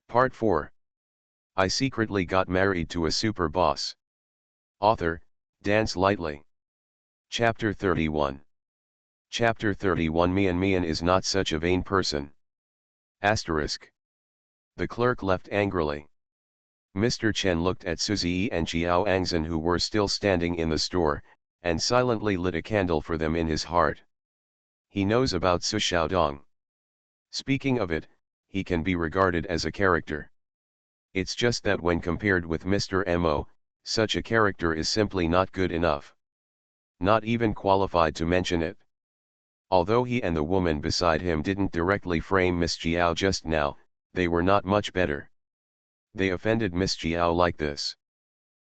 Part 4. I secretly got married to a super boss. Author, Dance Lightly. Chapter 31. Chapter 31. Mian is not such a vain person. Asterisk. The clerk left angrily. Mr. Chen looked at Suzy and Xiao Angzhen, who were still standing in the store, and silently lit a candle for them in his heart. He knows about Su Xiaodong. Speaking of it, he can be regarded as a character. It's just that when compared with Mr. Mo, such a character is simply not good enough. Not even qualified to mention it. Although he and the woman beside him didn't directly frame Miss Jiao just now, they were not much better. They offended Miss Jiao like this.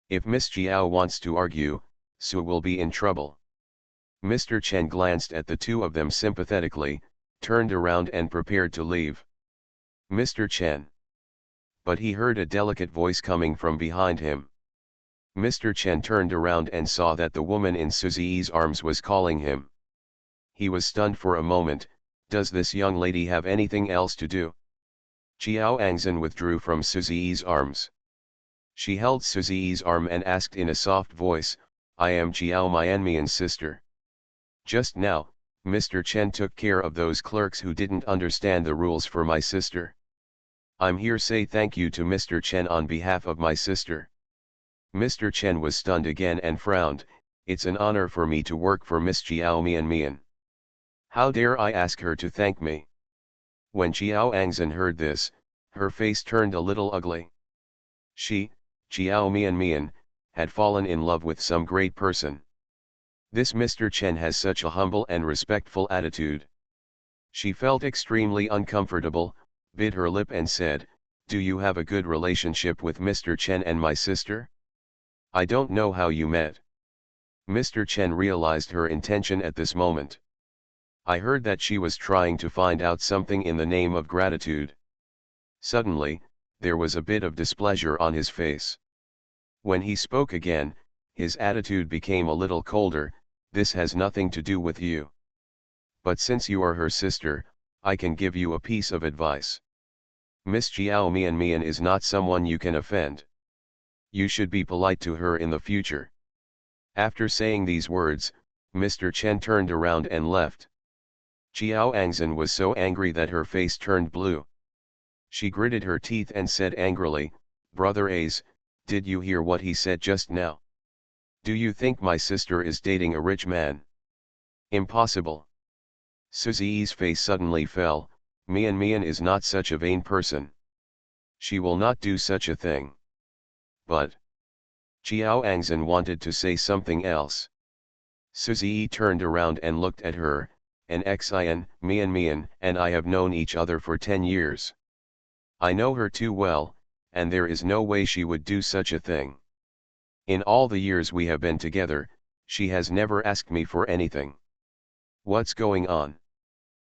If Miss Jiao wants to argue, Su will be in trouble. Mr. Chen glanced at the two of them sympathetically, turned around and prepared to leave. Mr. Chen. But he heard a delicate voice coming from behind him. Mr. Chen turned around and saw that the woman in Suzy's arms was calling him. He was stunned for a moment. Does this young lady have anything else to do? Xiao Angzhen withdrew from Suzy's arms. She held Suzy's arm and asked in a soft voice, I am Xiao Mianmian's sister. Just now, Mr. Chen took care of those clerks who didn't understand the rules for my sister. I'm here say thank you to Mr. Chen on behalf of my sister. Mr. Chen was stunned again and frowned. It's an honor for me to work for Miss Xiao Mian. How dare I ask her to thank me? When Xiao Angzhen heard this, her face turned a little ugly. She, Xiao Mian, had fallen in love with some great person. This Mr. Chen has such a humble and respectful attitude. She felt extremely uncomfortable, bit her lip and said, Do you have a good relationship with Mr. Chen and my sister? I don't know how you met. Mr. Chen realized her intention at this moment. I heard that she was trying to find out something in the name of gratitude. Suddenly, there was a bit of displeasure on his face. When he spoke again, his attitude became a little colder. This has nothing to do with you. But since you are her sister, I can give you a piece of advice. Miss Xiao Mian is not someone you can offend. You should be polite to her in the future. After saying these words, Mr. Chen turned around and left. Xiao Angzhen was so angry that her face turned blue. She gritted her teeth and said angrily, Brother Ace, did you hear what he said just now? Do you think my sister is dating a rich man? Impossible. Suzy's face suddenly fell. Mian is not such a vain person. She will not do such a thing. But Xiao Angzhen wanted to say something else. Suzy turned around and looked at her. Mian and I have known each other for 10 years. I know her too well, and there is no way she would do such a thing. In all the years we have been together, she has never asked me for anything. What's going on?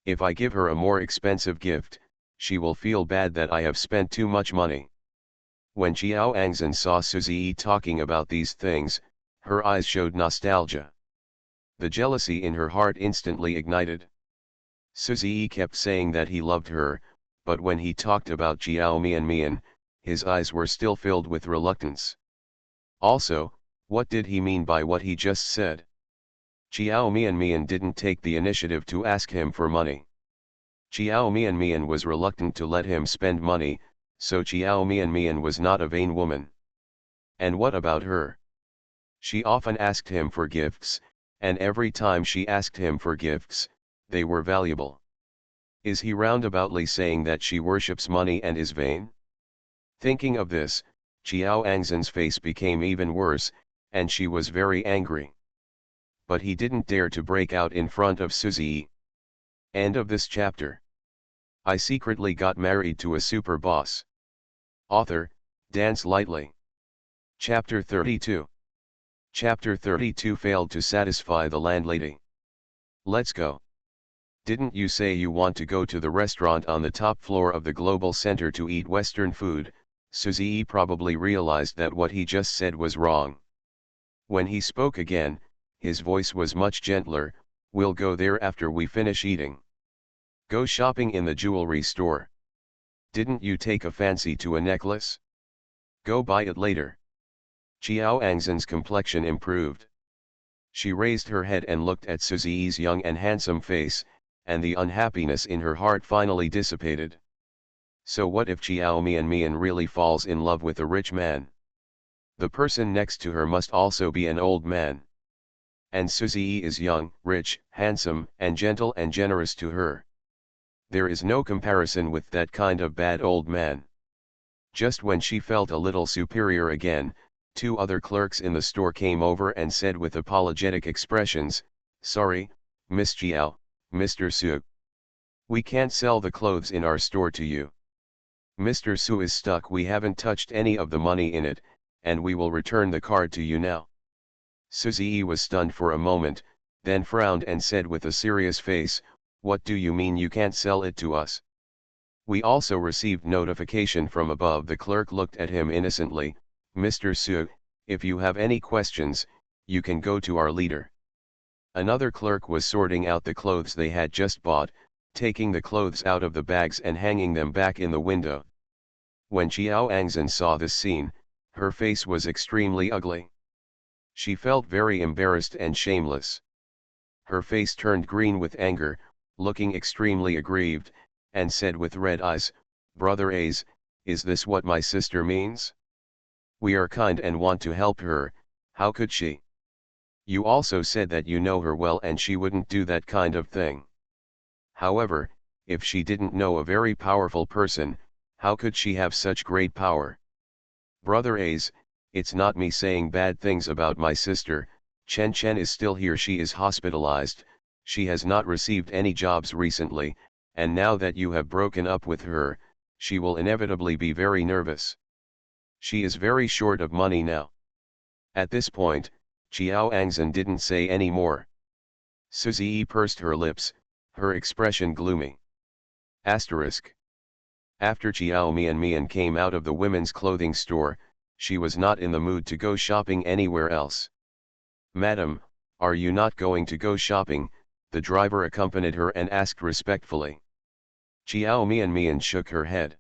If I give her a more expensive gift, she will feel bad that I have spent too much money. When Xiao Angzhen saw Suzy talking about these things, her eyes showed nostalgia. The jealousy in her heart instantly ignited. Suzy kept saying that he loved her, but when he talked about Xiao Mian, his eyes were still filled with reluctance. Also, what did he mean by what he just said? Xiao Mian didn't take the initiative to ask him for money. Xiao Mian was reluctant to let him spend money, so Xiao Mian was not a vain woman. And what about her? She often asked him for gifts, and every time she asked him for gifts, they were valuable. Is he roundaboutly saying that she worships money and is vain? Thinking of this, Xiao Angzhen's face became even worse, and she was very angry. But he didn't dare to break out in front of Suzy. End of this chapter. I secretly got married to a super boss. Author, Dance Lightly. Chapter 32. Chapter 32 failed to satisfy the landlady. Let's go. Didn't you say you want to go to the restaurant on the top floor of the Global Center to eat Western food? Suzy probably realized that what he just said was wrong. When he spoke again, his voice was much gentler. We'll go there after we finish eating. Go shopping in the jewelry store. Didn't you take a fancy to a necklace? Go buy it later. Qiao Angzhen's complexion improved. She raised her head and looked at Suzi's young and handsome face, and the unhappiness in her heart finally dissipated. So what if Qiao Mian really falls in love with a rich man? The person next to her must also be an old man. And Suzi is young, rich, handsome, and gentle and generous to her. There is no comparison with that kind of bad old man. Just when she felt a little superior again, two other clerks in the store came over and said with apologetic expressions, "Sorry, Miss Jiao, Mr. Su. We can't sell the clothes in our store to you. Mr. Su is stuck. We haven't touched any of the money in it, and we will return the card to you now." Suzi was stunned for a moment, then frowned and said with a serious face, "What do you mean you can't sell it to us? We also received notification from above." The clerk looked at him innocently. "Mr. Su, if you have any questions, you can go to our leader." Another clerk was sorting out the clothes they had just bought, taking the clothes out of the bags and hanging them back in the window. When Qiao Angzhen saw this scene, her face was extremely ugly. She felt very embarrassed and shameless. Her face turned green with anger, looking extremely aggrieved, and said with red eyes, "Brother A's, is this what my sister means? We are kind and want to help her, how could she? You also said that you know her well and she wouldn't do that kind of thing. However, if she didn't know a very powerful person, how could she have such great power? Brother A's, it's not me saying bad things about my sister. Chen Chen is still here. She is hospitalized, she has not received any jobs recently, and now that you have broken up with her, she will inevitably be very nervous. She is very short of money now." At this point, Qiao Angzhen didn't say any more. Suzi pursed her lips, her expression gloomy. Asterisk. After Qiao Mian came out of the women's clothing store, she was not in the mood to go shopping anywhere else. "Madam, are you not going to go shopping?" the driver accompanied her and asked respectfully. Qiao Mian shook her head.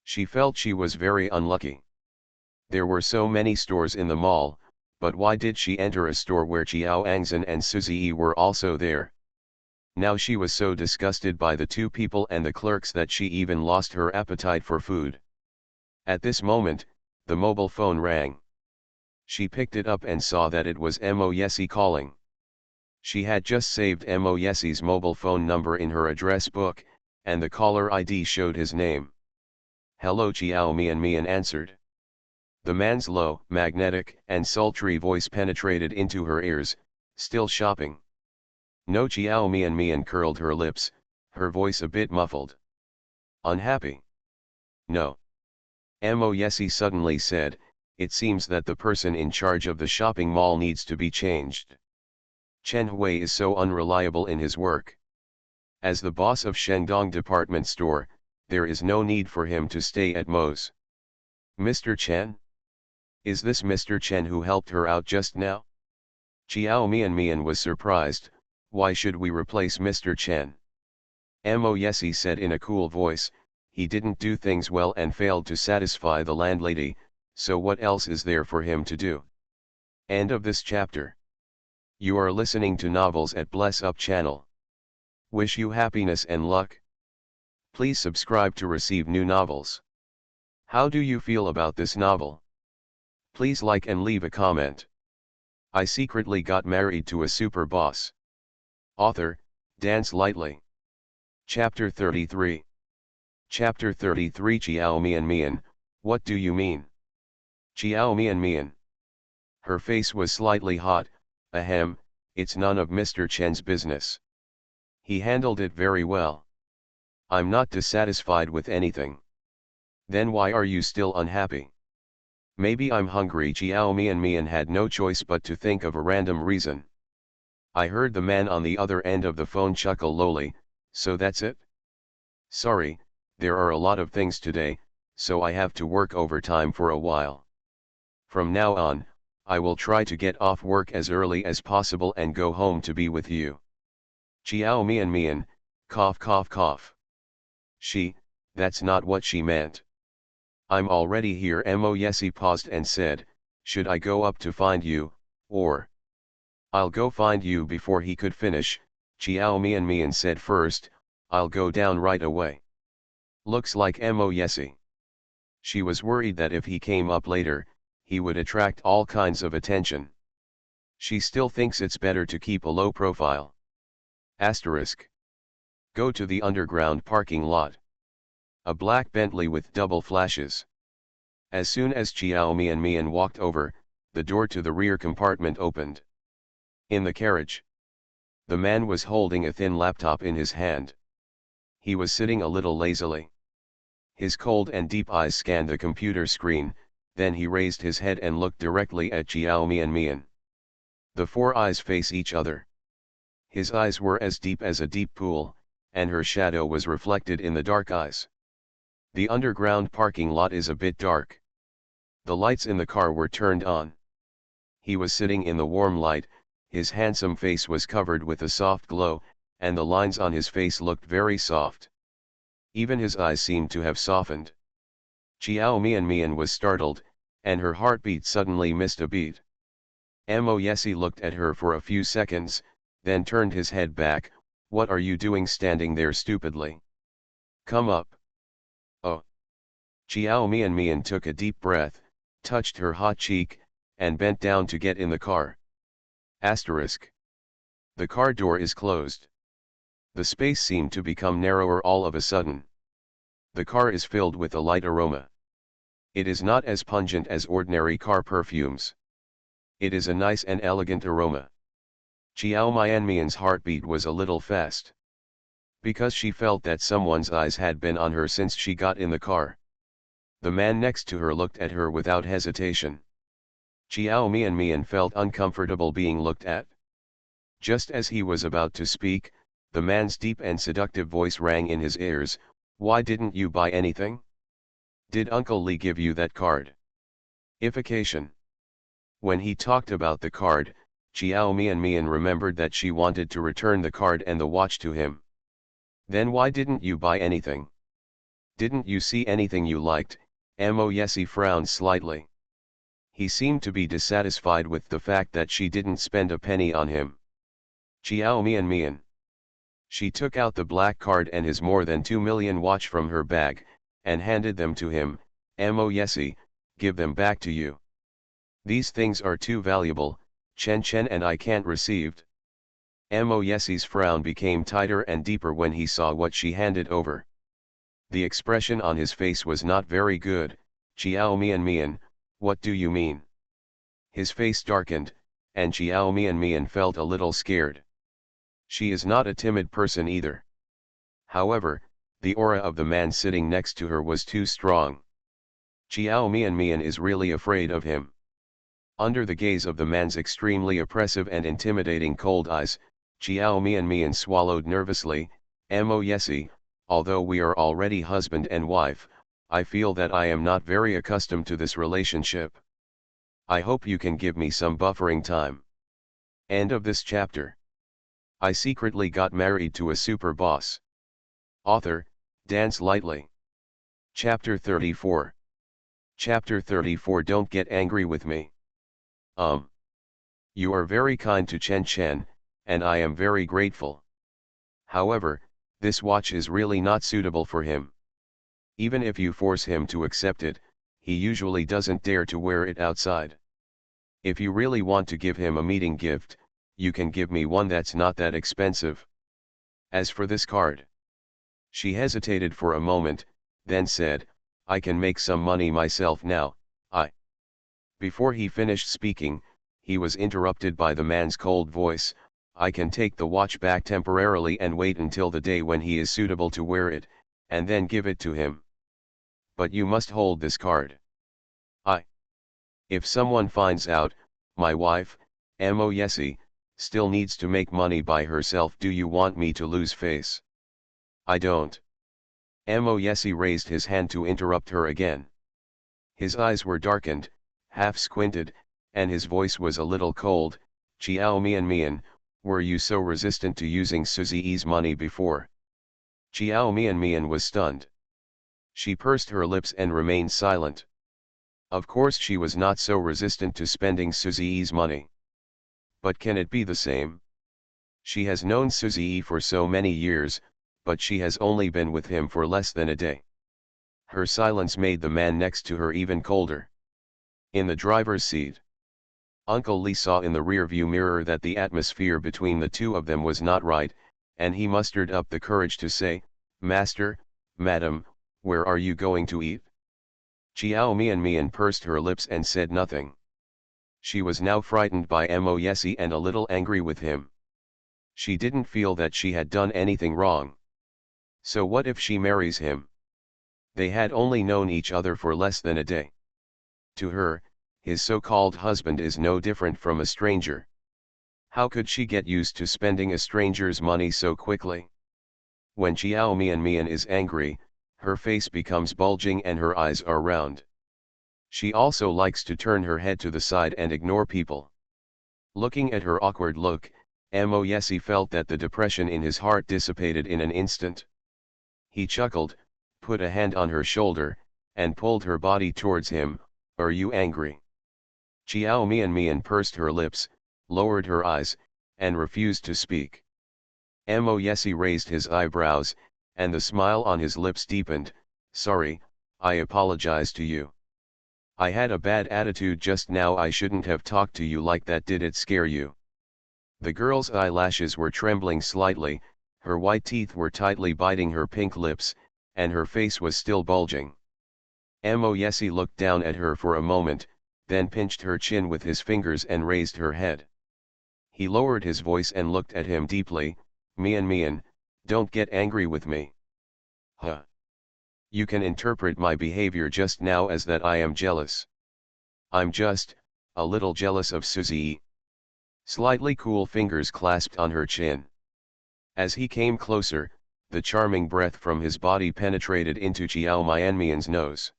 She felt she was very unlucky. There were so many stores in the mall, but why did she enter a store where Qiao Angzhen and Suzi were also there? Now she was so disgusted by the two people and the clerks that she even lost her appetite for food. At this moment, the mobile phone rang. She picked it up and saw that it was Mo Yesi calling. She had just saved Mo Yesi's mobile phone number in her address book, and the caller ID showed his name. "Hello." Qiao Mian answered. The man's low, magnetic, and sultry voice penetrated into her ears. "Still shopping?" "No." Qiao Mian curled her lips, her voice a bit muffled. "Unhappy?" "No." Mo Yesi suddenly said, "It seems that the person in charge of the shopping mall needs to be changed. Chen Hui is so unreliable in his work. As the boss of Shendong department store, there is no need for him to stay at Mo's." "Mr. Chen? Is this Mr. Chen who helped her out just now?" Qiao Mian was surprised. "Why should we replace Mr. Chen?" Mo Yesi said in a cool voice, "He didn't do things well and failed to satisfy the landlady, so what else is there for him to do?" End of this chapter. You are listening to Novels at Bless Up channel. Wish you happiness and luck. Please subscribe to receive new novels. How do you feel about this novel? Please like and leave a comment. I secretly got married to a super boss. Author, Dance Lightly. Chapter 33. Chapter 33. Qiao Mian, what do you mean? Qiao Mian. Her face was slightly hot. Ahem, it's none of Mr. Chen's business. He handled it very well. I'm not dissatisfied with anything. Then why are you still unhappy? Maybe I'm hungry. Qiao Mian had no choice but to think of a random reason. I heard the man on the other end of the phone chuckle lowly. So that's it? Sorry, there are a lot of things today, so I have to work overtime for a while. From now on, I will try to get off work as early as possible and go home to be with you. Qiao Mian, cough cough cough. She, that's not what she meant. I'm already here. Mo Yesi paused and said, should I go up to find you, or? I'll go find you. Before he could finish, Chiao Mian said first, I'll go down right away. Looks like Mo Yesi. She was worried that if he came up later, he would attract all kinds of attention. She still thinks it's better to keep a low profile. Asterisk. Go to the underground parking lot. A black Bentley with double flashes. As soon as Chiao Mian walked over, the door to the rear compartment opened. In the carriage, the man was holding a thin laptop in his hand. He was sitting a little lazily. His cold and deep eyes scanned the computer screen, then he raised his head and looked directly at Chiao Mian. The four eyes face each other. His eyes were as deep as a deep pool, and her shadow was reflected in the dark eyes. The underground parking lot is a bit dark. The lights in the car were turned on. He was sitting in the warm light, his handsome face was covered with a soft glow, and the lines on his face looked very soft. Even his eyes seemed to have softened. Chiao Mian was startled, and her heartbeat suddenly missed a beat. Mo Yesi looked at her for a few seconds, then turned his head back. What are you doing standing there stupidly? Come up. Oh. Chiao Mian took a deep breath, touched her hot cheek, and bent down to get in the car. Asterisk. The car door is closed. The space seemed to become narrower all of a sudden. The car is filled with a light aroma. It is not as pungent as ordinary car perfumes. It is a nice and elegant aroma. Chiao Mian's heartbeat was a little fast. Because she felt that someone's eyes had been on her since she got in the car. The man next to her looked at her without hesitation. Chiao Mian felt uncomfortable being looked at. Just as he was about to speak, the man's deep and seductive voice rang in his ears. Why didn't you buy anything? Did Uncle Lee give you that card? Ification. When he talked about the card, Chiao Mian remembered that she wanted to return the card and the watch to him. Then why didn't you buy anything? Didn't you see anything you liked? Mo Yesi frowned slightly. He seemed to be dissatisfied with the fact that she didn't spend a penny on him. Chiao Mian. She took out the black card and his more than 2 million watch from her bag, and handed them to him. Mo Yesi, give them back to you. These things are too valuable, Chen and I can't receive. Mo Yesi's frown became tighter and deeper when he saw what she handed over. The expression on his face was not very good. Chiao Mian, what do you mean? His face darkened, and Chiao Mian felt a little scared. She is not a timid person either. However, the aura of the man sitting next to her was too strong. Chiao Mian is really afraid of him. Under the gaze of the man's extremely oppressive and intimidating cold eyes, Chiao Mian swallowed nervously. Mo Yesi, although we are already husband and wife, I feel that I am not very accustomed to this relationship. I hope you can give me some buffering time. End of this chapter. I secretly got married to a super boss. Author, Dance Lightly. Chapter 34. Chapter 34. Don't get angry with me. You are very kind to Chen, and I am very grateful. However, this watch is really not suitable for him. Even if you force him to accept it, he usually doesn't dare to wear it outside. If you really want to give him a meeting gift, you can give me one that's not that expensive. As for this card. She hesitated for a moment, then said, I can make some money myself now. Before he finished speaking, he was interrupted by the man's cold voice. I can take the watch back temporarily and wait until the day when he is suitable to wear it, and then give it to him. But you must hold this card. If someone finds out, my wife, Mo Yesi, still needs to make money by herself. Do you want me to lose face? I don't. Mo Yesi raised his hand to interrupt her again. His eyes were darkened, half squinted, and his voice was a little cold. Chiao Mian, were you so resistant to using Suzi's money before? Chiao Mian was stunned. She pursed her lips and remained silent. Of course she was not so resistant to spending Susie's money. But can it be the same? She has known Suzie for so many years, but she has only been with him for less than a day. Her silence made the man next to her even colder. In the driver's seat, Uncle Lee saw in the rearview mirror that the atmosphere between the two of them was not right, and he mustered up the courage to say, "Master, Madam, where are you going to eat?" Chiao Mian pursed her lips and said nothing. She was now frightened by Mo Yesi and a little angry with him. She didn't feel that she had done anything wrong. So what if she marries him? They had only known each other for less than a day. To her, his so-called husband is no different from a stranger. How could she get used to spending a stranger's money so quickly? When Chiao Mian is angry, her face becomes bulging and her eyes are round. She also likes to turn her head to the side and ignore people. Looking at her awkward look, Mo Yesi felt that the depression in his heart dissipated in an instant. He chuckled, put a hand on her shoulder, and pulled her body towards him. "Are you angry?" Chiao Mian pursed her lips, lowered her eyes, and refused to speak. Mo Yesi raised his eyebrows, and the smile on his lips deepened. "Sorry, I apologize to you. I had a bad attitude just now. I shouldn't have talked to you like that. Did it scare you?" The girl's eyelashes were trembling slightly, her white teeth were tightly biting her pink lips, and her face was still bulging. Mo Yesi looked down at her for a moment, then pinched her chin with his fingers and raised her head. He lowered his voice and looked at him deeply. Mian, don't get angry with me." "Huh? You can interpret my behavior just now as that I am jealous." "I'm just a little jealous of Suzie." Slightly cool fingers clasped on her chin. As he came closer, the charming breath from his body penetrated into Chiao Mian's nose.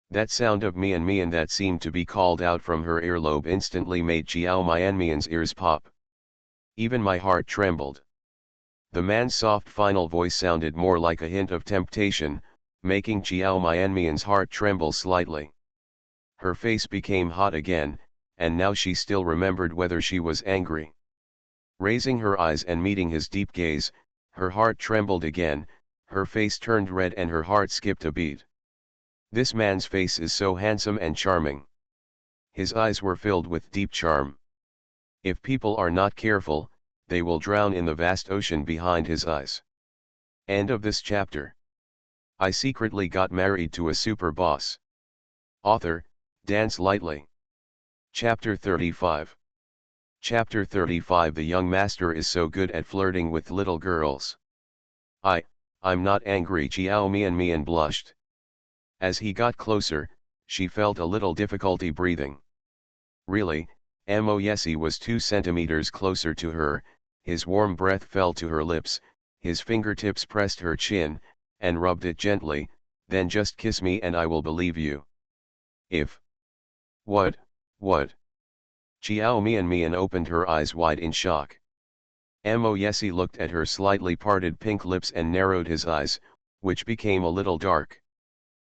That sound of Mian that seemed to be called out from her earlobe instantly made Chiao Mian's ears pop. Even my heart trembled. The man's soft final voice sounded more like a hint of temptation, making Chiao Mian's heart tremble slightly. Her face became hot again, and now she still remembered whether she was angry. Raising her eyes and meeting his deep gaze, her heart trembled again, her face turned red and her heart skipped a beat. This man's face is so handsome and charming. His eyes were filled with deep charm. If people are not careful, they will drown in the vast ocean behind his eyes. End of this chapter. I secretly got married to a super boss. Author, Dance Lightly. Chapter 35. Chapter 35. The young master is so good at flirting with little girls. I'm not angry. Chiao Mian blushed. As he got closer, she felt a little difficulty breathing. Really, Mo Yesi was 2 centimeters closer to her, his warm breath fell to her lips, his fingertips pressed her chin, and rubbed it gently. "Then just kiss me and I will believe you." "If..." What? Chiao Mian opened her eyes wide in shock. Mo Yesi looked at her slightly parted pink lips and narrowed his eyes, which became a little dark.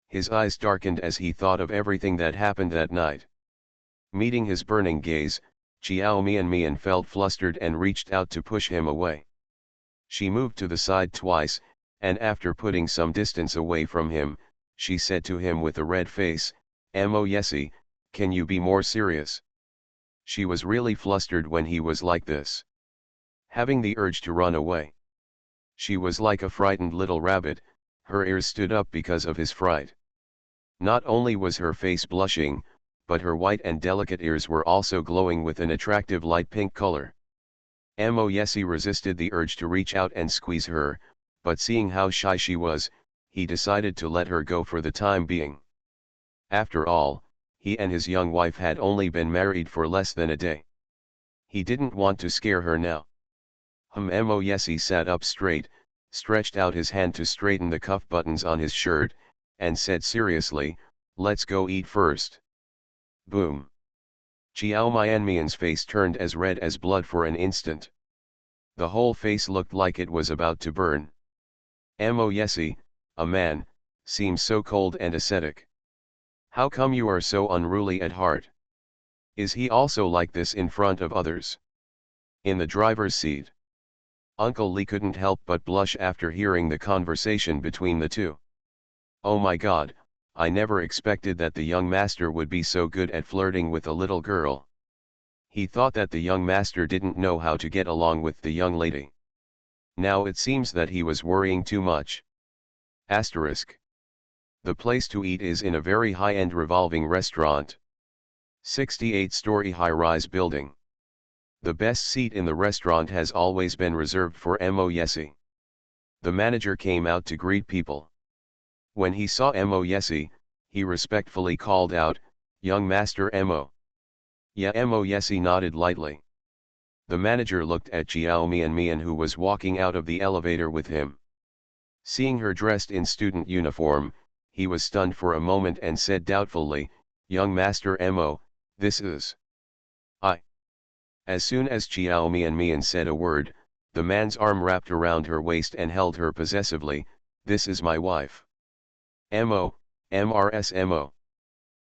His eyes darkened as he thought of everything that happened that night. Meeting his burning gaze, Chiao Mian felt flustered and reached out to push him away. She moved to the side twice, and after putting some distance away from him, she said to him with a red face, "Mo Yesi, can you be more serious?" She was really flustered when he was like this. Having the urge to run away. She was like a frightened little rabbit, her ears stood up because of his fright. Not only was her face blushing, but her white and delicate ears were also glowing with an attractive light pink color. Mo Yesi resisted the urge to reach out and squeeze her, but seeing how shy she was, he decided to let her go for the time being. After all, he and his young wife had only been married for less than a day. He didn't want to scare her now. Mo Yesi sat up straight, stretched out his hand to straighten the cuff buttons on his shirt, and said seriously, "Let's go eat first." Boom. Chiao Mian's face turned as red as blood for an instant. The whole face looked like it was about to burn. Mo Yesi, a man, seems so cold and ascetic. How come you are so unruly at heart? Is he also like this in front of others? In the driver's seat. Uncle Lee couldn't help but blush after hearing the conversation between the two. Oh my God, I never expected that the young master would be so good at flirting with a little girl. He thought that the young master didn't know how to get along with the young lady. Now it seems that he was worrying too much. Asterisk. The place to eat is in a very high-end revolving restaurant. 68-story high-rise building. The best seat in the restaurant has always been reserved for Mo Yesi. The manager came out to greet people. When he saw Mo Yesi, he respectfully called out, "Young Master Mo." Yeah, Mo Yesi nodded lightly. The manager looked at Jiao Mian who was walking out of the elevator with him. Seeing her dressed in student uniform, he was stunned for a moment and said doubtfully, "Young Master Mo, this is I." As soon as Jiao Mian said a word, the man's arm wrapped around her waist and held her possessively. "This is my wife." Mo, Mo.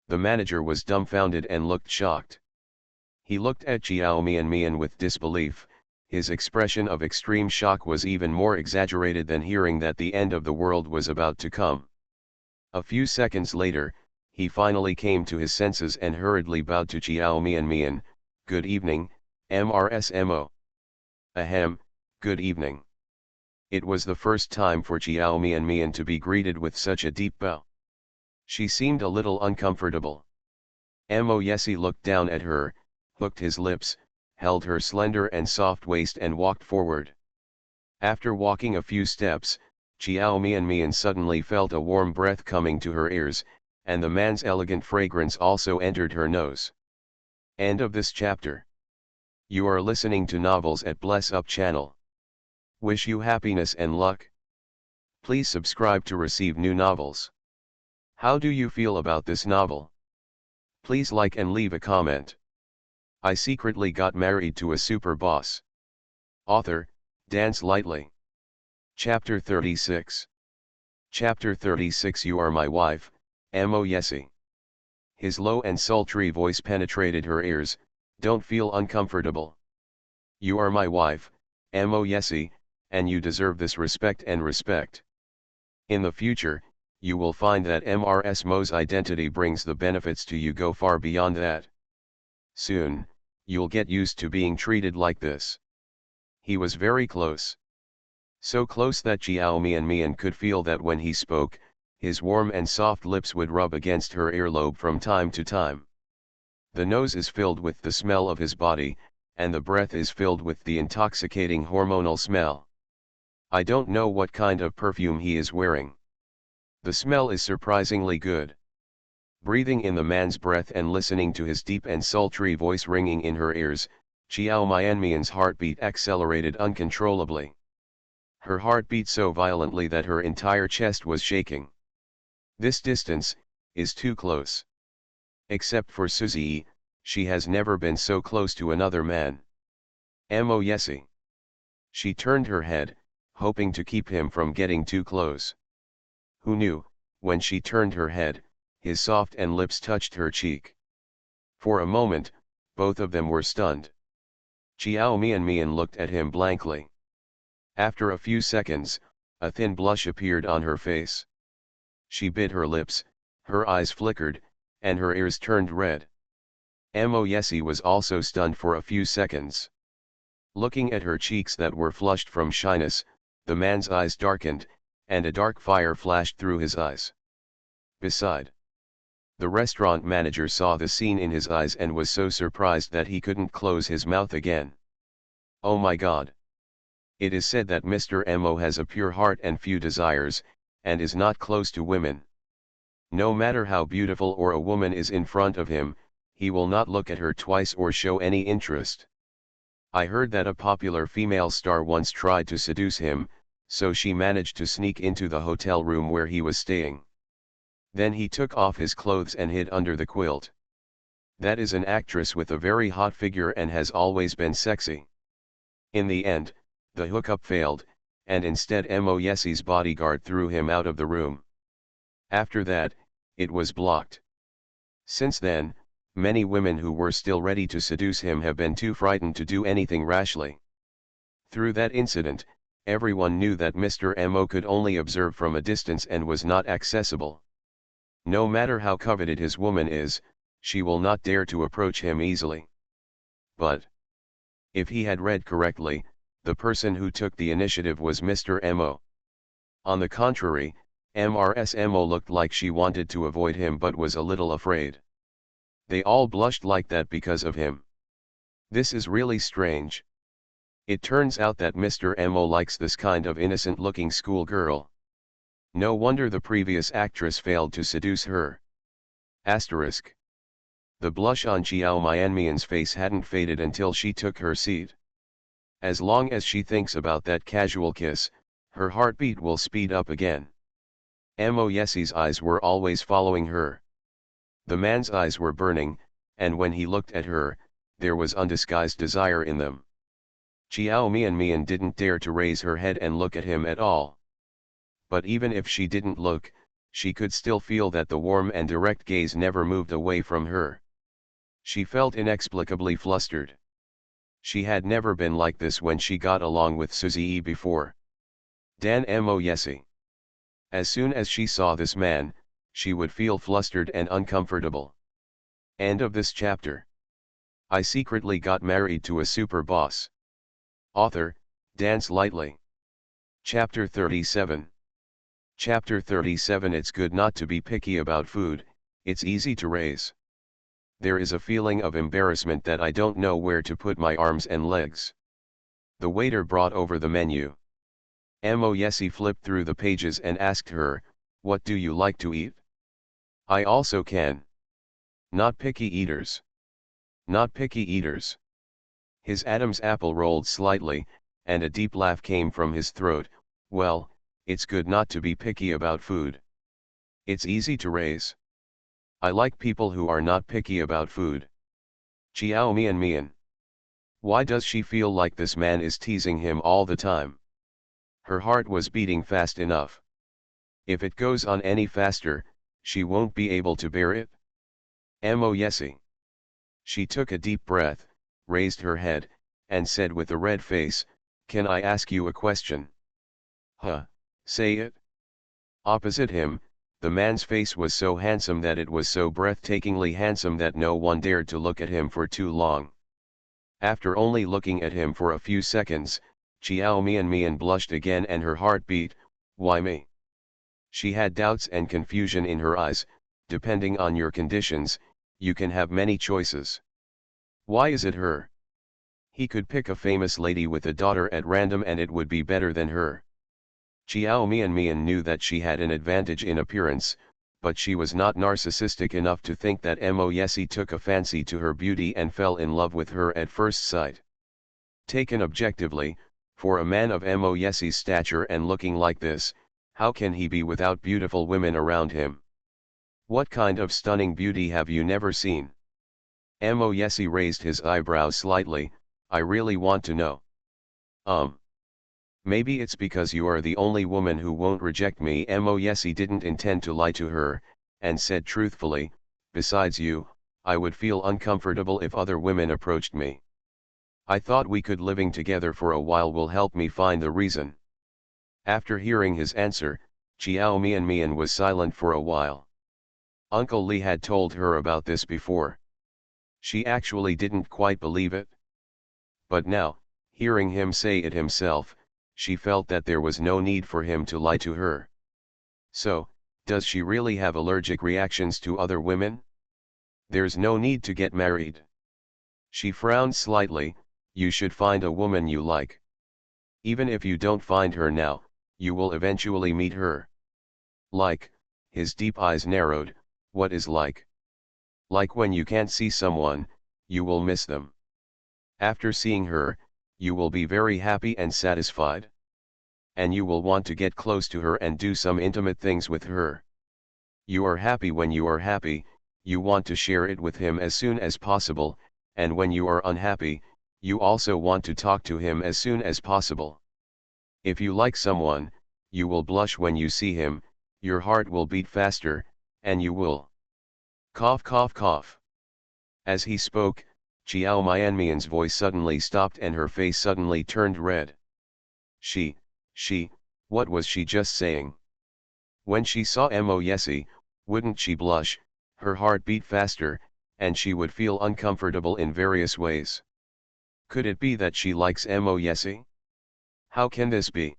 The manager was dumbfounded and looked shocked. He looked at Jiao Mian with disbelief. His expression of extreme shock was even more exaggerated than hearing that the end of the world was about to come. A few seconds later, he finally came to his senses and hurriedly bowed to Jiao Mian. "Good evening, Mo." "Ahem, good evening." It was the first time for Jiao Mian to be greeted with such a deep bow. She seemed a little uncomfortable. Mo Yesi looked down at her, hooked his lips, held her slender and soft waist and walked forward. After walking a few steps, Jiao Mian suddenly felt a warm breath coming to her ears, and the man's elegant fragrance also entered her nose. End of this chapter. You are listening to Novels at Bless Up channel. Wish you happiness and luck. Please subscribe to receive new novels. How do you feel about this novel? Please like and leave a comment. I secretly got married to a super boss. Author, Dance Lightly. Chapter 36. Chapter 36. You are my wife, Mo Yesi. His low and sultry voice penetrated her ears. Don't feel uncomfortable. You are my wife, Mo Yesi, and you deserve this respect and respect. In the future, you will find that Mo's identity brings the benefits to you go far beyond that. Soon, you'll get used to being treated like this. He was very close. So close that Jiao Mian could feel that when he spoke, his warm and soft lips would rub against her earlobe from time to time. The nose is filled with the smell of his body, and the breath is filled with the intoxicating hormonal smell. I don't know what kind of perfume he is wearing. The smell is surprisingly good. Breathing in the man's breath and listening to his deep and sultry voice ringing in her ears, Jiao Mian's heartbeat accelerated uncontrollably. Her heart beat so violently that her entire chest was shaking. This distance is too close. Except for Suzy, she has never been so close to another man. Mo Yesi. She turned her head, hoping to keep him from getting too close. Who knew, when she turned her head, his soft and lips touched her cheek. For a moment, both of them were stunned. Jiao Mian looked at him blankly. After a few seconds, a thin blush appeared on her face. She bit her lips, her eyes flickered, and her ears turned red. Mo Yesi was also stunned for a few seconds. Looking at her cheeks that were flushed from shyness, the man's eyes darkened, and a dark fire flashed through his eyes. Beside, the restaurant manager saw the scene in his eyes and was so surprised that he couldn't close his mouth again. Oh my God! It is said that Mr. Mo has a pure heart and few desires, and is not close to women. No matter how beautiful or a woman is in front of him, he will not look at her twice or show any interest. I heard that a popular female star once tried to seduce him, so she managed to sneak into the hotel room where he was staying. Then he took off his clothes and hid under the quilt. That is an actress with a very hot figure and has always been sexy. In the end, the hookup failed, and instead Mo Yesi's bodyguard threw him out of the room. After that, it was blocked. Since then, many women who were still ready to seduce him have been too frightened to do anything rashly. Through that incident, everyone knew that Mr. Mo could only observe from a distance and was not accessible. No matter how coveted his woman is, she will not dare to approach him easily. But if he had read correctly, the person who took the initiative was Mr. Mo. On the contrary, Mrs. Mo looked like she wanted to avoid him but was a little afraid. They all blushed like that because of him. This is really strange. It turns out that Mr. Mo likes this kind of innocent-looking schoolgirl. No wonder the previous actress failed to seduce her. Asterisk. The blush on Xiao Mianmian's face hadn't faded until she took her seat. As long as she thinks about that casual kiss, her heartbeat will speed up again. Mo Yesie's eyes were always following her. The man's eyes were burning, and when he looked at her, there was undisguised desire in them. Xiao Mianmian didn't dare to raise her head and look at him at all. But even if she didn't look, she could still feel that the warm and direct gaze never moved away from her. She felt inexplicably flustered. She had never been like this when she got along with Suzy before. Dan Mo Yesie. As soon as she saw this man, she would feel flustered and uncomfortable. End of this chapter. I secretly got married to a super boss. Author, Dance Lightly. Chapter 37. Chapter 37. It's good not to be picky about food, it's easy to raise. There is a feeling of embarrassment that I don't know where to put my arms and legs. The waiter brought over the menu. Mo Yesie flipped through the pages and asked her, "What do you like to eat?" "I also can." "Not picky eaters. Not picky eaters." His Adam's apple rolled slightly, and a deep laugh came from his throat. "Well, it's good not to be picky about food. It's easy to raise. I like people who are not picky about food." Xiao Mianmian. Why does she feel like this man is teasing him all the time? Her heart was beating fast enough. If it goes on any faster, she won't be able to bear it. Mo Yesie. She took a deep breath, raised her head, and said with a red face, "Can I ask you a question?" "Huh, say it." Opposite him, the man's face was so handsome that it was so breathtakingly handsome that no one dared to look at him for too long. After only looking at him for a few seconds, Xiao Mianmian blushed again and her heart beat. Why me? She had doubts and confusion in her eyes. Depending on your conditions, you can have many choices. Why is it her? He could pick a famous lady with a daughter at random and it would be better than her. Xiao Mianmian knew that she had an advantage in appearance, but she was not narcissistic enough to think that Mo Yesie took a fancy to her beauty and fell in love with her at first sight. Taken objectively, for a man of Mo Yesie's stature and looking like this, how can he be without beautiful women around him? What kind of stunning beauty have you never seen? Mo Yesie raised his eyebrows slightly. I really want to know. Maybe it's because you are the only woman who won't reject me. Mo Yesie didn't intend to lie to her, and said truthfully, besides you, I would feel uncomfortable if other women approached me. I thought we could living together for a while will help me find the reason. After hearing his answer, Xiao Mianmian was silent for a while. Uncle Li had told her about this before. She actually didn't quite believe it. But now, hearing him say it himself, she felt that there was no need for him to lie to her. So, does she really have allergic reactions to other women? There's no need to get married. She frowned slightly. You should find a woman you like. Even if you don't find her now, you will eventually meet her. Like, his deep eyes narrowed, what is like? Like when you can't see someone, you will miss them. After seeing her, you will be very happy and satisfied. And you will want to get close to her and do some intimate things with her. You are happy when you are happy, you want to share it with him as soon as possible, and when you are unhappy, you also want to talk to him as soon as possible. If you like someone, you will blush when you see him, your heart will beat faster, and you will cough cough cough. As he spoke, Chiao Mianmian's voice suddenly stopped and her face suddenly turned red. She, what was she just saying? When she saw Mo Yesi, wouldn't she blush, her heart beat faster, and she would feel uncomfortable in various ways? Could it be that she likes Mo Yesi? How can this be?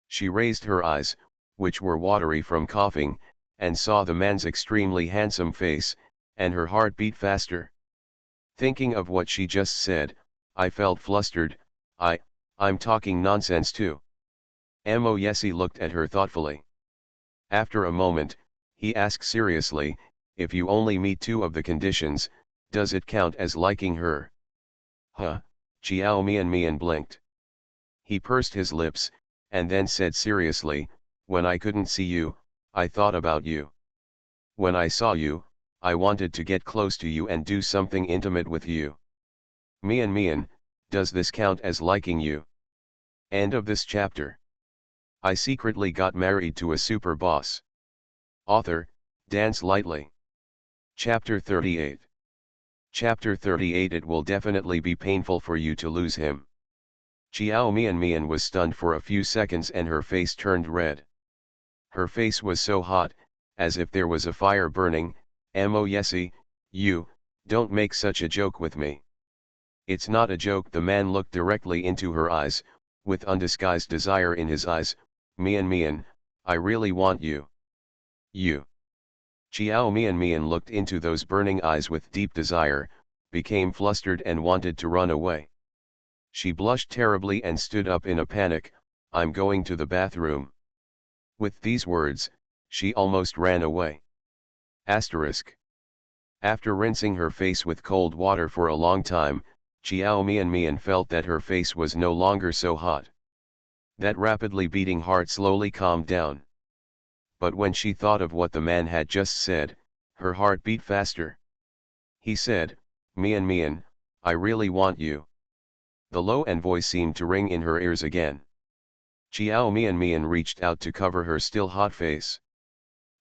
She raised her eyes, which were watery from coughing, and saw the man's extremely handsome face, and her heart beat faster. Thinking of what she just said, I felt flustered. I'm talking nonsense too. Mo Yesi looked at her thoughtfully. After a moment, he asked seriously, if you only meet two of the conditions, does it count as liking her? Huh, Chiao Mian blinked. He pursed his lips, and then said seriously, when I couldn't see you, I thought about you. When I saw you, I wanted to get close to you and do something intimate with you. Mian, does this count as liking you? End of this chapter. I secretly got married to a super boss. Author, Dance Lightly. Chapter 38. Chapter 38. It will definitely be painful for you to lose him. Chiao Mian was stunned for a few seconds and her face turned red. Her face was so hot, as if there was a fire burning. Mo Yesi, you, don't make such a joke with me. It's not a joke. The man looked directly into her eyes, with undisguised desire in his eyes. Mian, I really want you. You. Chiao Mian looked into those burning eyes with deep desire, became flustered and wanted to run away. She blushed terribly and stood up in a panic. I'm going to the bathroom. With these words, she almost ran away. Asterisk. After rinsing her face with cold water for a long time, Chiao Mian felt that her face was no longer so hot. That rapidly beating heart slowly calmed down. But when she thought of what the man had just said, her heart beat faster. He said, Mian, I really want you. The low-end voice seemed to ring in her ears again. Chiao Mian reached out to cover her still hot face.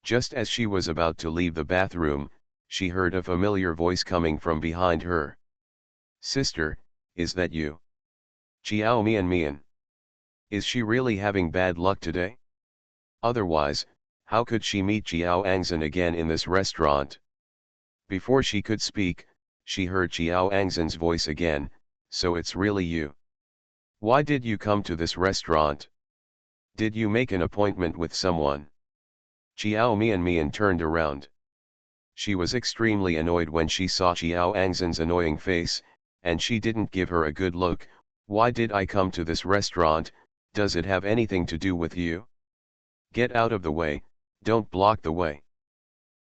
Just as she was about to leave the bathroom, she heard a familiar voice coming from behind her. Sister, is that you? Chiao Mian. Is she really having bad luck today? Otherwise, how could she meet Chiao Angzhen again in this restaurant? Before she could speak, she heard Chiao Angzhen's voice again. So it's really you. Why did you come to this restaurant? Did you make an appointment with someone? Chiao Mian turned around. She was extremely annoyed when she saw Chiao Angzhen's annoying face, and she didn't give her a good look. Why did I come to this restaurant? Does it have anything to do with you? Get out of the way, don't block the way.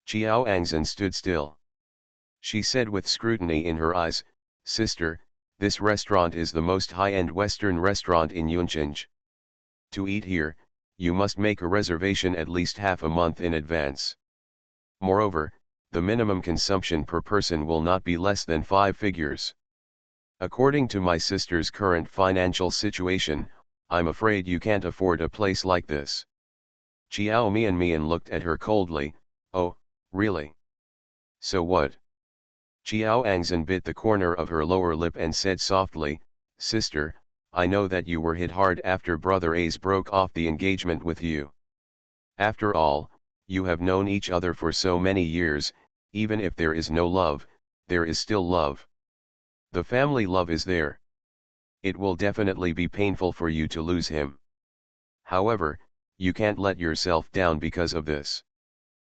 Chiao Angzhen stood still. She said with scrutiny in her eyes, Sister, this restaurant is the most high-end Western restaurant in Yunqing. To eat here, you must make a reservation at least half a month in advance. Moreover, the minimum consumption per person will not be less than 5 figures. According to my sister's current financial situation, I'm afraid you can't afford a place like this. Chiao Mian looked at her coldly. Oh, really? So what? Chiao Angzhen bit the corner of her lower lip and said softly, Sister, I know that you were hit hard after Brother A's broke off the engagement with you. After all, you have known each other for so many years. Even if there is no love, there is still love. The family love is there. It will definitely be painful for you to lose him. However, you can't let yourself down because of this.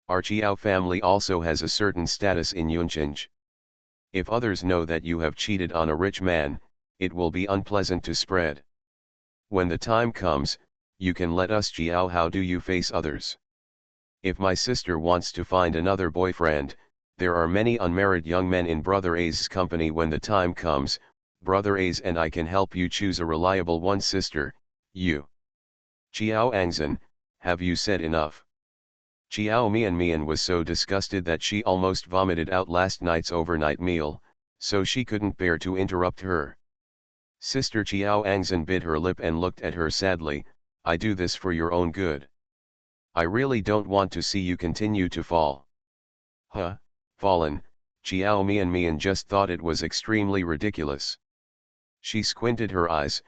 Our Chiao family also has a certain status in Yunqing. If others know that you have cheated on a rich man, it will be unpleasant to spread. When the time comes, you can let us Chiao. How do you face others? If my sister wants to find another boyfriend, there are many unmarried young men in Brother A's company. When the time comes, Brother A's and I can help you choose a reliable one. Sister, you. Chiao Angzhen, have you said enough? Chiao Mian was so disgusted that she almost vomited out last night's overnight meal, so she couldn't bear to interrupt her. Sister, Chiao Angzhen bit her lip and looked at her sadly. I do this for your own good. I really don't want to see you continue to fall. Huh, fallen, Chiao Mian just thought it was extremely ridiculous. She squinted her eyes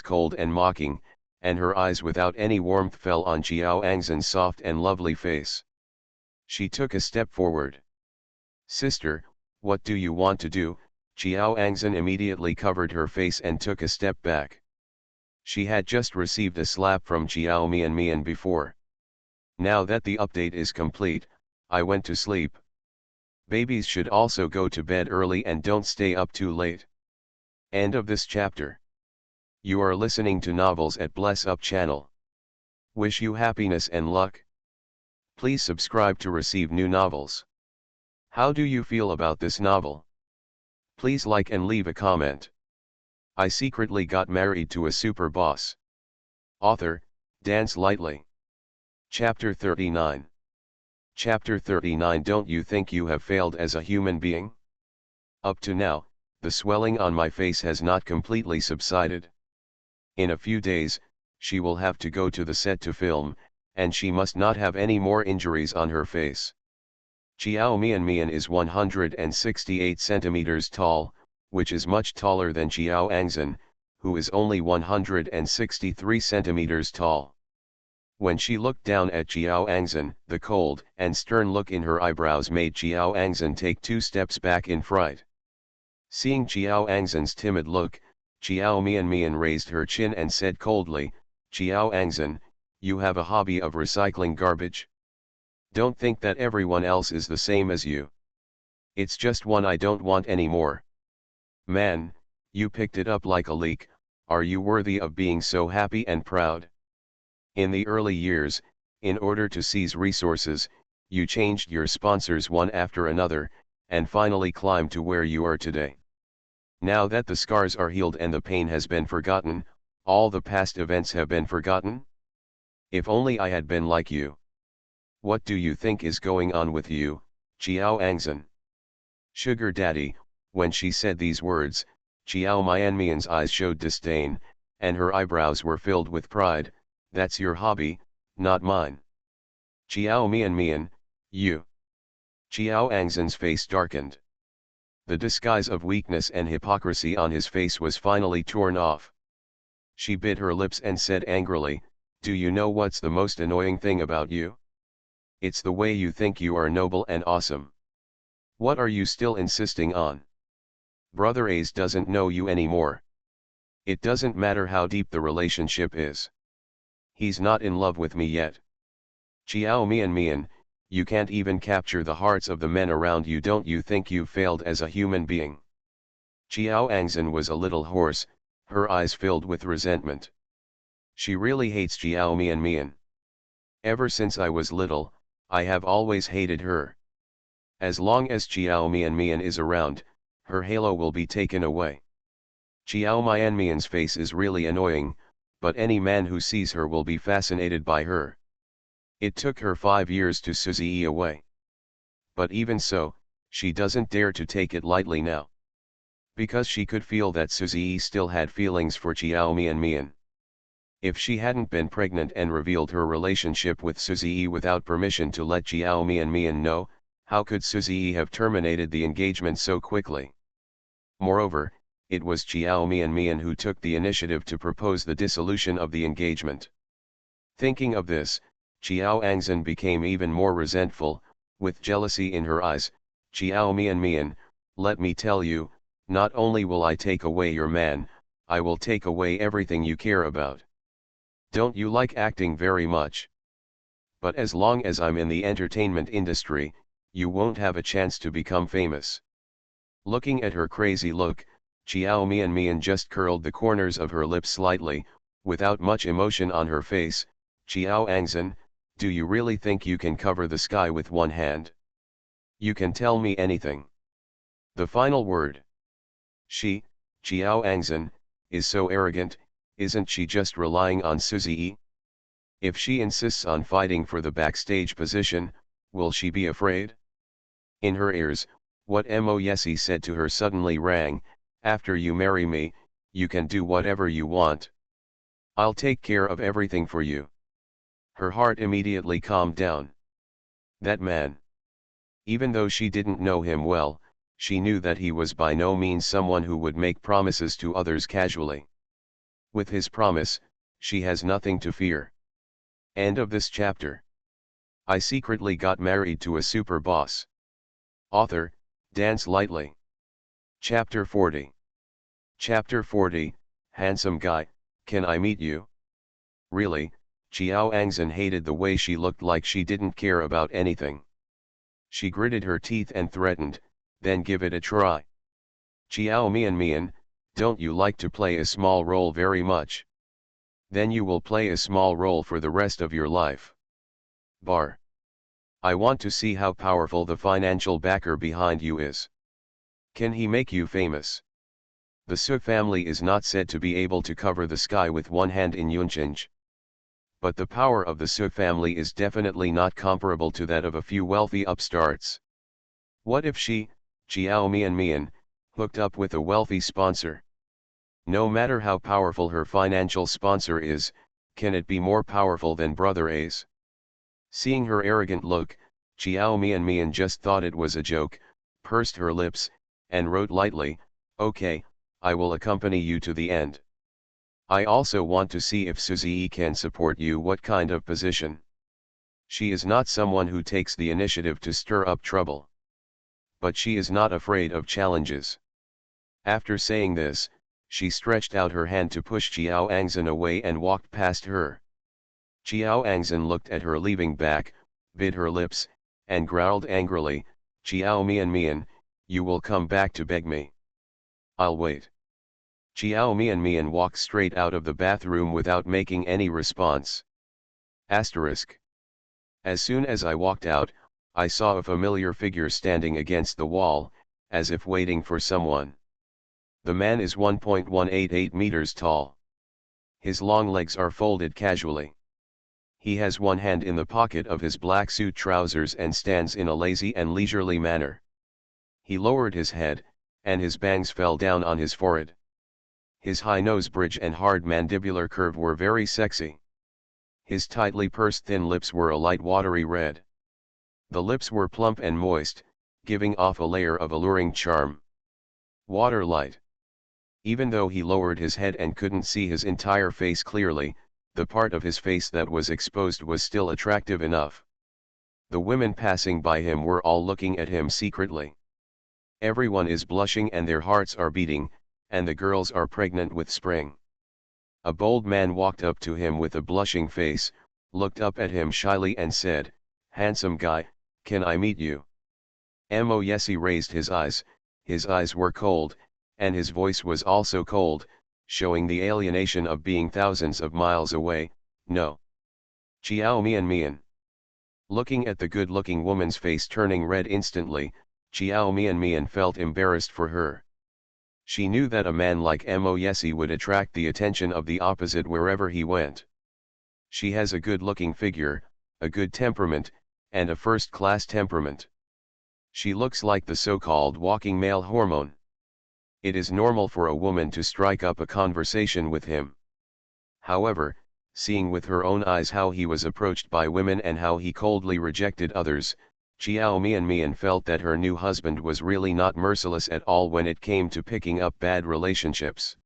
cold and mocking, and her eyes without any warmth fell on Jiao Angzhen's soft and lovely face. She took a step forward. Sister, what do you want to do? Jiao Angzhen immediately covered her face and took a step back. She had just received a slap from Jiao Mian before. Now that the update is complete, I went to sleep. Babies should also go to bed early and don't stay up too late. End of this chapter. You are listening to Novels at Bless Up channel. Wish you happiness and luck. Please subscribe to receive new novels. How do you feel about this novel? Please like and leave a comment. I secretly got married to a super boss. Author, Dance Lightly. Chapter 39. Chapter 39. Don't you think you have failed as a human being? Up to now, the swelling on my face has not completely subsided. In a few days, she will have to go to the set to film, and she must not have any more injuries on her face. Chiao Mian is 168 centimeters tall, which is much taller than Jiao Angzhen, who is only 163 centimeters tall. When she looked down at Jiao Angzhen, the cold and stern look in her eyebrows made Jiao Angzhen take 2 steps back in fright. Seeing Jiao Angzhen's timid look, Chiao Mian raised her chin and said coldly, "Jiao Angzhen, you have a hobby of recycling garbage? Don't think that everyone else is the same as you. It's just one I don't want anymore. Man, you picked it up like a leak. Are you worthy of being so happy and proud? In the early years, in order to seize resources, you changed your sponsors one after another, and finally climbed to where you are today. Now that the scars are healed and the pain has been forgotten, all the past events have been forgotten? If only I had been like you. What do you think is going on with you, Jiao Angzhen?" Sugar Daddy. When she said these words, Chiao Mian's eyes showed disdain, and her eyebrows were filled with pride. "That's your hobby, not mine." Chiao Mian, you. Chiao Angzhen's face darkened. The disguise of weakness and hypocrisy on his face was finally torn off. She bit her lips and said angrily, "Do you know what's the most annoying thing about you? It's the way you think you are noble and awesome. What are you still insisting on? Brother Ace doesn't know you anymore. It doesn't matter how deep the relationship is. He's not in love with me yet. Chiao Mian, you can't even capture the hearts of the men around you. Don't you think you've failed as a human being?" Chiao Angzhen was a little hoarse, her eyes filled with resentment. She really hates Chiao Mian. Ever since I was little, I have always hated her. As long as Chiao Mian is around, her halo will be taken away. Chiao Mian's face is really annoying, but any man who sees her will be fascinated by her. It took her 5 years to Suzy away. But even so, she doesn't dare to take it lightly now. Because she could feel that Suzy still had feelings for Chiao Mian. If she hadn't been pregnant and revealed her relationship with Suzy without permission to let Chiao Mian know, how could Suzy have terminated the engagement so quickly? Moreover, it was Chiao Mian who took the initiative to propose the dissolution of the engagement. Thinking of this, Chiao Angzhen became even more resentful, with jealousy in her eyes. "Chiao Mian, let me tell you, not only will I take away your man, I will take away everything you care about. Don't you like acting very much? But as long as I'm in the entertainment industry, you won't have a chance to become famous." Looking at her crazy look, Chiao Mian just curled the corners of her lips slightly, without much emotion on her face. "Chiao Angzhen, do you really think you can cover the sky with one hand? You can tell me anything. The final word." She, Chiao Angzhen, is so arrogant. Isn't she just relying on Suzy? If she insists on fighting for the backstage position, will she be afraid? In her ears, what Mo Yesi said to her suddenly rang, "After you marry me, you can do whatever you want. I'll take care of everything for you." Her heart immediately calmed down. That man. Even though she didn't know him well, she knew that he was by no means someone who would make promises to others casually. With his promise, she has nothing to fear. End of this chapter. I secretly got married to a super boss. Author, Dance Lightly. Chapter 40. Chapter 40, Handsome Guy, Can I Meet You? Really, Xiao Angzhen hated the way she looked like she didn't care about anything. She gritted her teeth and threatened, then give it a try. Xiao Mian, don't you like to play a small role very much? Then you will play a small role for the rest of your life. Bar. I want to see how powerful the financial backer behind you is. Can he make you famous? The Su family is not said to be able to cover the sky with one hand in Yunchinj. But the power of the Su family is definitely not comparable to that of a few wealthy upstarts. What if she, Xiao Mian, hooked up with a wealthy sponsor? No matter how powerful her financial sponsor is, can it be more powerful than Brother A's? Seeing her arrogant look, Xiao Mian just thought it was a joke, pursed her lips, and wrote lightly, "Okay, I will accompany you to the end. I also want to see if Suzy can support you. What kind of position?" She is not someone who takes the initiative to stir up trouble. But she is not afraid of challenges. After saying this, she stretched out her hand to push Xiao Angzhen away and walked past her. Xiao Angzhen looked at her leaving back, bit her lips, and growled angrily, "Xiao Mian, you will come back to beg me. I'll wait." Xiao Mian walked straight out of the bathroom without making any response. Asterisk. As soon as I walked out, I saw a familiar figure standing against the wall, as if waiting for someone. The man is 1.188 meters tall. His long legs are folded casually. He has one hand in the pocket of his black suit trousers and stands in a lazy and leisurely manner. He lowered his head, and his bangs fell down on his forehead. His high nose bridge and hard mandibular curve were very sexy. His tightly pursed thin lips were a light watery red. The lips were plump and moist, giving off a layer of alluring charm. Water light. Even though he lowered his head and couldn't see his entire face clearly, the part of his face that was exposed was still attractive enough. The women passing by him were all looking at him secretly. Everyone is blushing and their hearts are beating, and the girls are pregnant with spring. A bold man walked up to him with a blushing face, looked up at him shyly and said, "Handsome guy, can I meet you?" Mo Yesi raised his eyes were cold, and his voice was also cold, showing the alienation of being thousands of miles away. "No." Xiao Mian. Looking at the good-looking woman's face turning red instantly, Xiao Mian felt embarrassed for her. She knew that a man like Mo Yesi would attract the attention of the opposite wherever he went. She has a good-looking figure, a good temperament, and a first-class temperament. She looks like the so-called walking male hormone. It is normal for a woman to strike up a conversation with him. However, seeing with her own eyes how he was approached by women and how he coldly rejected others, Xiao Mian felt that her new husband was really not merciless at all when it came to picking up bad relationships.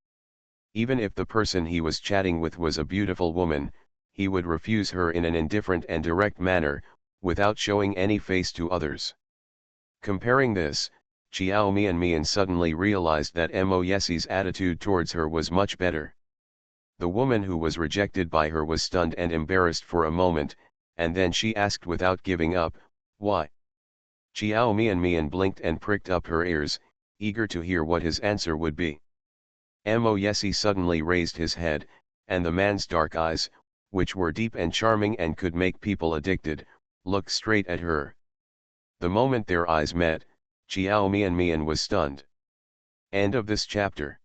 Even if the person he was chatting with was a beautiful woman, he would refuse her in an indifferent and direct manner, without showing any face to others. Comparing this, Xiao Mian suddenly realized that Mo Yesi's attitude towards her was much better. The woman who was rejected by her was stunned and embarrassed for a moment, and then she asked without giving up, "Why?" Xiao Mian blinked and pricked up her ears, eager to hear what his answer would be. Mo Yesi suddenly raised his head, and the man's dark eyes, which were deep and charming and could make people addicted, looked straight at her. The moment their eyes met, Xiao Mian was stunned. End of this chapter.